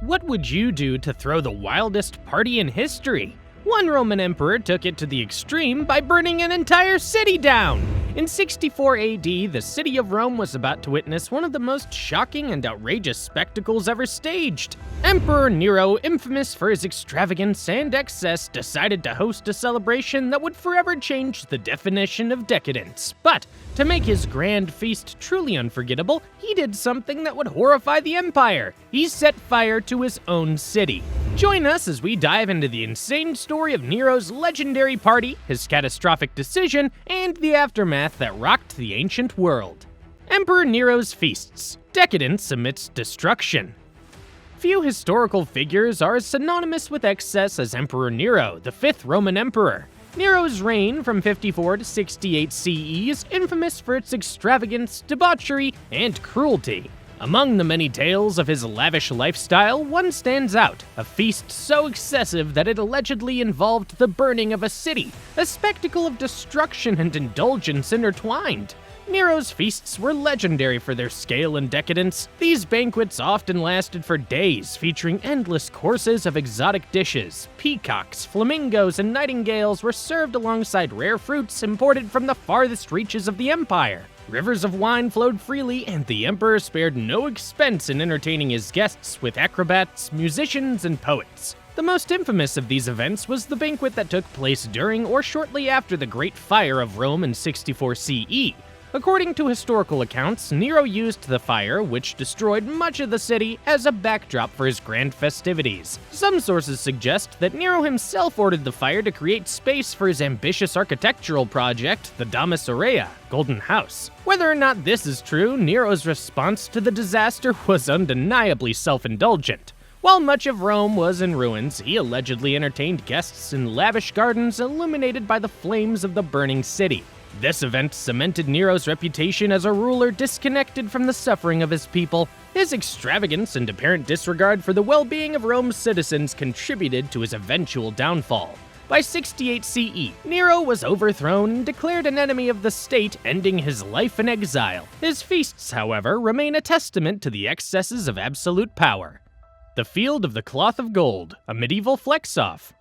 What would you do to throw the wildest party in history? One Roman emperor took it to the extreme by burning an entire city down. In 64 AD, the city of Rome was about to witness one of the most shocking and outrageous spectacles ever staged. Emperor Nero, infamous for his extravagance and excess, decided to host a celebration that would forever change the definition of decadence. But to make his grand feast truly unforgettable, he did something that would horrify the empire. He set fire to his own city. Join us as we dive into the insane story of Nero's legendary party, his catastrophic decision, and the aftermath that rocked the ancient world. Emperor Nero's feasts. Decadence amidst destruction. Few historical figures are as synonymous with excess as Emperor Nero, the fifth Roman emperor. Nero's reign from 54 to 68 CE is infamous for its extravagance, debauchery, and cruelty. Among the many tales of his lavish lifestyle, one stands out, a feast so excessive that it allegedly involved the burning of a city, a spectacle of destruction and indulgence intertwined. Nero's feasts were legendary for their scale and decadence. These banquets often lasted for days, featuring endless courses of exotic dishes. Peacocks, flamingos, and nightingales were served alongside rare fruits imported from the farthest reaches of the empire. Rivers of wine flowed freely, and the emperor spared no expense in entertaining his guests with acrobats, musicians, and poets. The most infamous of these events was the banquet that took place during or shortly after the Great Fire of Rome in 64 CE. According to historical accounts, Nero used the fire, which destroyed much of the city, as a backdrop for his grand festivities. Some sources suggest that Nero himself ordered the fire to create space for his ambitious architectural project, the Domus Aurea, Golden House. Whether or not this is true, Nero's response to the disaster was undeniably self-indulgent. While much of Rome was in ruins, he allegedly entertained guests in lavish gardens illuminated by the flames of the burning city. This event cemented Nero's reputation as a ruler disconnected from the suffering of his people. His extravagance and apparent disregard for the well-being of Rome's citizens contributed to his eventual downfall. By 68 CE, Nero was overthrown and declared an enemy of the state, ending his life in exile. His feasts, however, remain a testament to the excesses of absolute power. The Field of the Cloth of Gold, a medieval flex-off.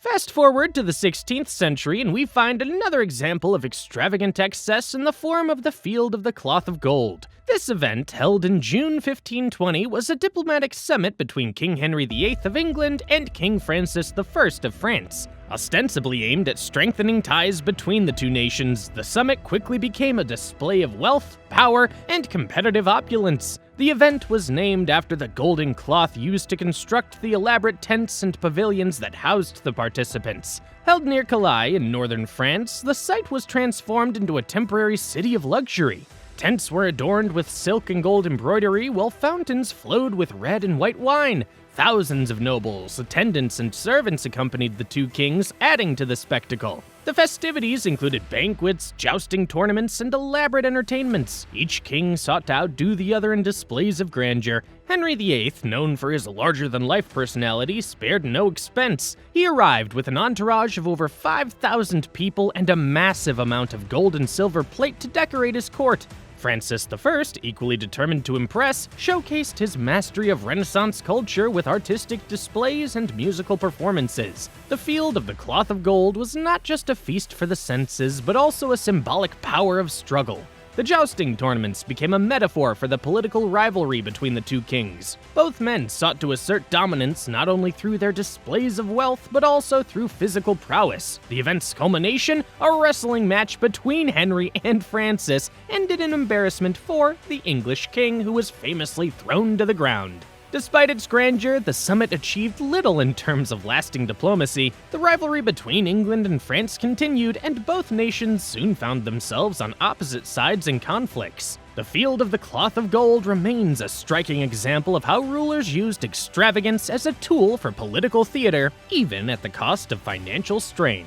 Fast forward to the 16th century and we find another example of extravagant excess in the form of the Field of the Cloth of Gold. This event, held in June 1520, was a diplomatic summit between King Henry VIII of England and King Francis I of France. Ostensibly aimed at strengthening ties between the two nations, the summit quickly became a display of wealth, power, and competitive opulence. The event was named after the golden cloth used to construct the elaborate tents and pavilions that housed the participants. Held near Calais in northern France, the site was transformed into a temporary city of luxury. Tents were adorned with silk and gold embroidery, while fountains flowed with red and white wine. Thousands of nobles, attendants, and servants accompanied the two kings, adding to the spectacle. The festivities included banquets, jousting tournaments, and elaborate entertainments. Each king sought to outdo the other in displays of grandeur. Henry VIII, known for his larger-than-life personality, spared no expense. He arrived with an entourage of over 5,000 people and a massive amount of gold and silver plate to decorate his court. Francis I, equally determined to impress, showcased his mastery of Renaissance culture with artistic displays and musical performances. The Field of the Cloth of Gold was not just a feast for the senses, but also a symbolic power of struggle. The jousting tournaments became a metaphor for the political rivalry between the two kings. Both men sought to assert dominance not only through their displays of wealth, but also through physical prowess. The event's culmination, a wrestling match between Henry and Francis, ended in embarrassment for the English king, who was famously thrown to the ground. Despite its grandeur, the summit achieved little in terms of lasting diplomacy. The rivalry between England and France continued, and both nations soon found themselves on opposite sides in conflicts. The Field of the Cloth of Gold remains a striking example of how rulers used extravagance as a tool for political theater, even at the cost of financial strain.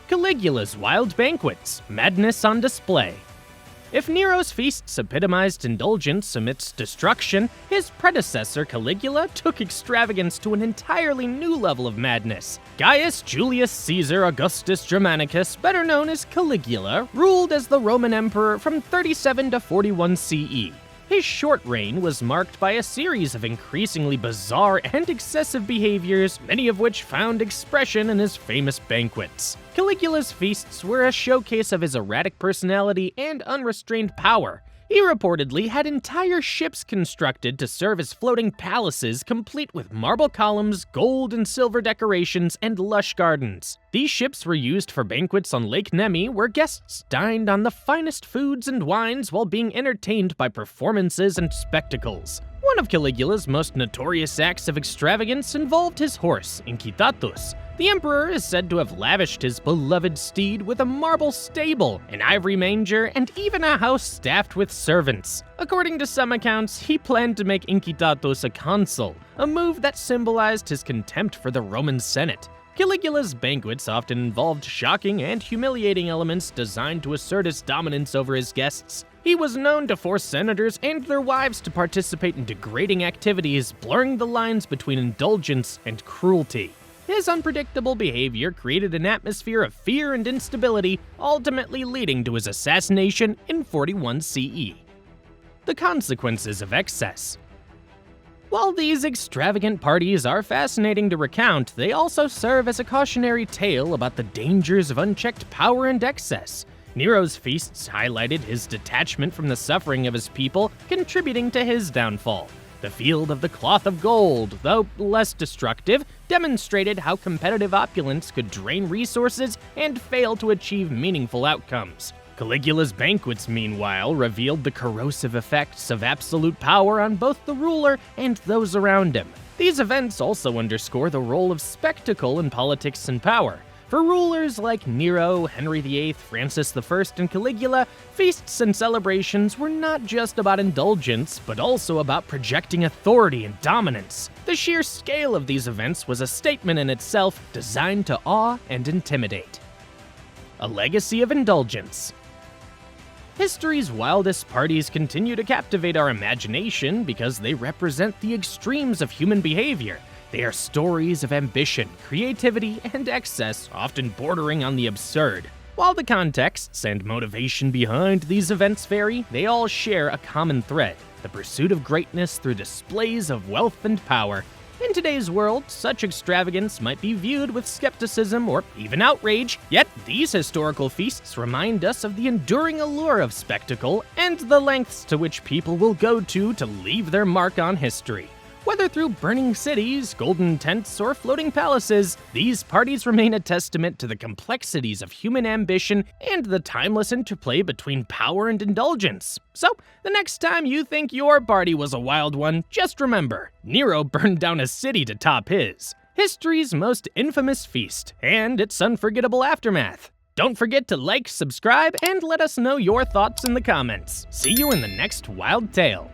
Caligula's wild banquets, madness on display. If Nero's feasts epitomized indulgence amidst destruction, his predecessor Caligula took extravagance to an entirely new level of madness. Gaius Julius Caesar Augustus Germanicus, better known as Caligula, ruled as the Roman emperor from 37 to 41 CE. His short reign was marked by a series of increasingly bizarre and excessive behaviors, many of which found expression in his famous banquets. Caligula's feasts were a showcase of his erratic personality and unrestrained power. He reportedly had entire ships constructed to serve as floating palaces, complete with marble columns, gold and silver decorations, and lush gardens. These ships were used for banquets on Lake Nemi, where guests dined on the finest foods and wines while being entertained by performances and spectacles. One of Caligula's most notorious acts of extravagance involved his horse, Incitatus. The emperor is said to have lavished his beloved steed with a marble stable, an ivory manger, and even a house staffed with servants. According to some accounts, he planned to make Incitatus a consul, a move that symbolized his contempt for the Roman Senate. Caligula's banquets often involved shocking and humiliating elements designed to assert his dominance over his guests. He was known to force senators and their wives to participate in degrading activities, blurring the lines between indulgence and cruelty. His unpredictable behavior created an atmosphere of fear and instability, ultimately leading to his assassination in 41 CE. The consequences of excess. While these extravagant parties are fascinating to recount, they also serve as a cautionary tale about the dangers of unchecked power and excess. Nero's feasts highlighted his detachment from the suffering of his people, contributing to his downfall. The Field of the Cloth of Gold, though less destructive, demonstrated how competitive opulence could drain resources and fail to achieve meaningful outcomes. Caligula's banquets, meanwhile, revealed the corrosive effects of absolute power on both the ruler and those around him. These events also underscore the role of spectacle in politics and power. For rulers like Nero, Henry VIII, Francis I, and Caligula, feasts and celebrations were not just about indulgence, but also about projecting authority and dominance. The sheer scale of these events was a statement in itself, designed to awe and intimidate. A legacy of indulgence. History's wildest parties continue to captivate our imagination because they represent the extremes of human behavior. They are stories of ambition, creativity, and excess, often bordering on the absurd. While the contexts and motivation behind these events vary, they all share a common thread: the pursuit of greatness through displays of wealth and power. In today's world, such extravagance might be viewed with skepticism or even outrage, yet these historical feasts remind us of the enduring allure of spectacle and the lengths to which people will go to leave their mark on history. Whether through burning cities, golden tents, or floating palaces, these parties remain a testament to the complexities of human ambition and the timeless interplay between power and indulgence. So, the next time you think your party was a wild one, just remember, Nero burned down a city to top his. History's most infamous feast, and its unforgettable aftermath. Don't forget to like, subscribe, and let us know your thoughts in the comments. See you in the next wild tale.